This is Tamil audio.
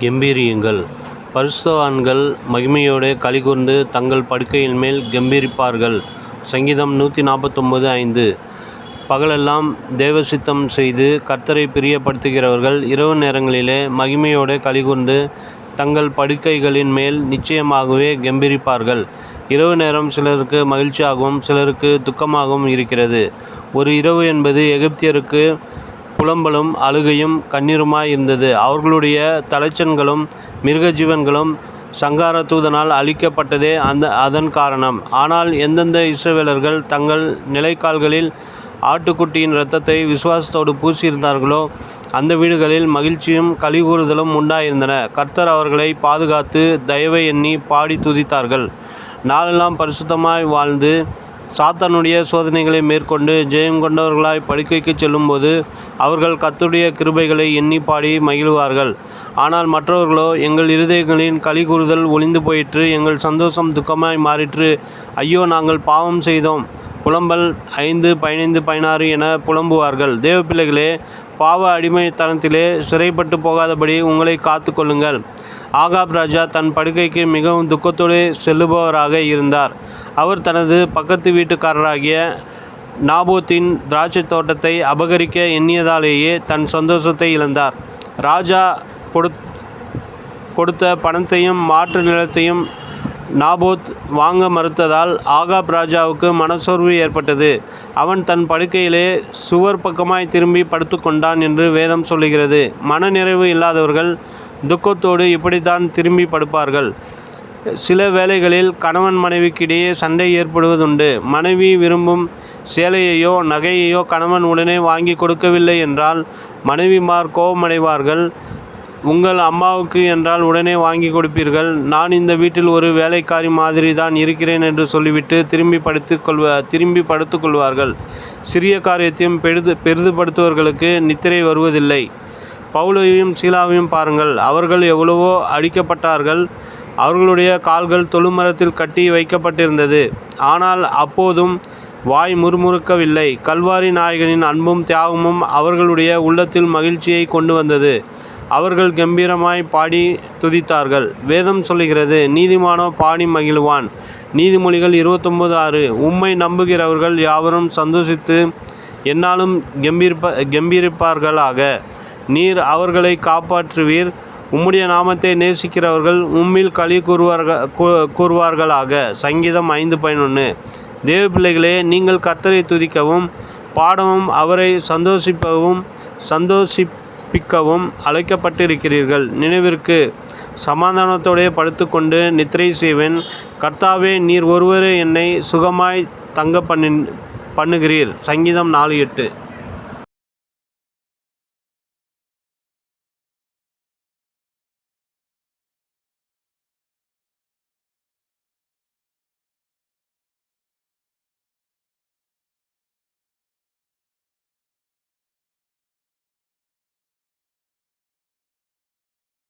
கெம்பீரியுங்கள். பரிசுத்தவான்கள் மகிமையோடே களிகூர்ந்து தங்கள் படுக்கையின் மேல் கெம்பீரிப்பார்கள். சங்கீதம் 149:5. பகலெல்லாம் தேவசித்தம் செய்து கர்த்தரை பிரியப்படுத்துகிறவர்கள் இரவு நேரங்களிலே மகிமையோடே களிகூர்ந்து தங்கள் படுக்கைகளின் மேல் நிச்சயமாகவே கெம்பீரிப்பார்கள். இரவு நேரம் சிலருக்கு மகிழ்ச்சியாகவும் சிலருக்கு துக்கமாகவும் இருக்கிறது. ஒரு இரவு என்பது எகிப்தியருக்கு புலம்பலும் அழுகையும் கண்ணீருமாய் இருந்தது. அவர்களுடைய தலைச்சன்களும் மிருக ஜீவன்களும் சங்கார தூதனால் அழிக்கப்பட்டதே அதன் காரணம். ஆனால் எந்தெந்த இஸ்ரவேலர்கள் தங்கள் நிலைக்கால்களில் ஆட்டுக்குட்டியின் இரத்தத்தை விசுவாசத்தோடு பூசியிருந்தார்களோ அந்த வீடுகளில் மகிழ்ச்சியும் களிகூறுதலும் உண்டாயிருந்தன. கர்த்தர் அவர்களை பாதுகாத்து தயவை எண்ணி பாடி துதித்தார்கள். நாளெல்லாம் பரிசுத்தமாய் வாழ்ந்து சாத்தானுடைய சோதனைகளை மேற்கொண்டு ஜெயம் கொண்டவர்களாய் படுக்கைக்கு செல்லும்போது அவர்கள் கர்த்தருடைய கிருபைகளை எண்ணி பாடி மகிழ்வார்கள். ஆனால் மற்றவர்களோ, எங்கள் இருதயங்களின் களிகூறுதல் ஒழிந்து போயிற்று, எங்கள் சந்தோஷம் துக்கமாய் மாறிற்று, ஐயோ நாங்கள் பாவம் செய்தோம், புலம்பல் 5, 15, 16 என புலம்புவார்கள். தேவ பிள்ளைகளே, பாவ அடிமைத்தனத்திலே சிறைப்பட்டு போகாதபடி உங்களை காத்து கொள்ளுங்கள். ஆகாப் ராஜா தன் படுக்கைக்கு மிகவும் துக்கத்தோடு செல்லுபவராக இருந்தார். அவர் தனது பக்கத்து வீட்டுக்காரராகிய நாபோத்தின் திராட்சை தோட்டத்தை அபகரிக்க எண்ணியதாலேயே தன் சந்தோஷத்தை இழந்தார். ராஜா கொடுத்த பணத்தையும் மாற்று நிலத்தையும் நாபோத் வாங்க மறுத்ததால் ஆகாப் ராஜாவுக்கு மனசோர்வு ஏற்பட்டது. அவன் தன் படுக்கையிலே சுவர் பக்கமாய் திரும்பி படுத்து கொண்டான் என்று வேதம் சொல்லுகிறது. மனநிறைவு இல்லாதவர்கள் துக்கத்தோடு இப்படித்தான் திரும்பி படுப்பார்கள். சில வேளைகளில் கணவன் மனைவிக்கிடையே சண்டை ஏற்படுவதுண்டு. மனைவி விரும்பும் சேலையையோ நகையையோ கணவன் உடனே வாங்கி கொடுக்கவில்லை என்றால் மனைவிமார் கோபமடைவார்கள். உங்கள் அம்மாவுக்கு என்றால் உடனே வாங்கி கொடுப்பீர்கள். நான் இந்த வீட்டில் ஒரு வேலைக்காரி மாதிரி தான் இருக்கிறேன் என்று சொல்லிவிட்டு திரும்பி படுத்து கொள்வார்கள். சிறிய காரியத்தையும் பெரிதுபடுத்துவர்களுக்கு நித்திரை வருவதில்லை. பவுலையும் சீலாவையும் பாருங்கள். அவர்கள் எவ்வளவோ அடிக்கப்பட்டார்கள். அவர்களுடைய கால்கள் தொழுமரத்தில் கட்டி வைக்கப்பட்டிருந்தது. ஆனால் அப்போதும் வாய் முறுமுறுக்கவில்லை. கல்வாரி நாயகனின் அன்பும் தியாகமும் அவர்களுடைய உள்ளத்தில் மகிழ்ச்சியை கொண்டு வந்தது. அவர்கள் கம்பீரமாய் பாடி துதித்தார்கள். வேதம் சொல்லுகிறது, நீதிமானோ பாடி மகிழ்வான். நீதிமொழிகள் 29:6. உம்மை நம்புகிறவர்கள் யாவரும் சந்தோஷித்து என்னாலும் கம்பீரிப்பார்களாக. நீர் அவர்களை காப்பாற்றுவீர். உம்முடைய நாமத்தை நேசிக்கிறவர்கள் உம்மில் களி கூறுவார்களாக. சங்கீதம் 5:11. தேவ பிள்ளைகளே, நீங்கள் கர்த்தரை துதிக்கவும் பாடவும் அவரை சந்தோஷிப்பிக்கவும் அழைக்கப்பட்டிருக்கிறீர்கள். நினைவிற்கு, சமாதானத்தோடே படுத்துக்கொண்டு நித்திரை செய்வேன். கர்த்தாவே, நீர் ஒருவரே என்னை சுகமாய் தங்க பண்ணுகிறீர். சங்கீதம் 4:8.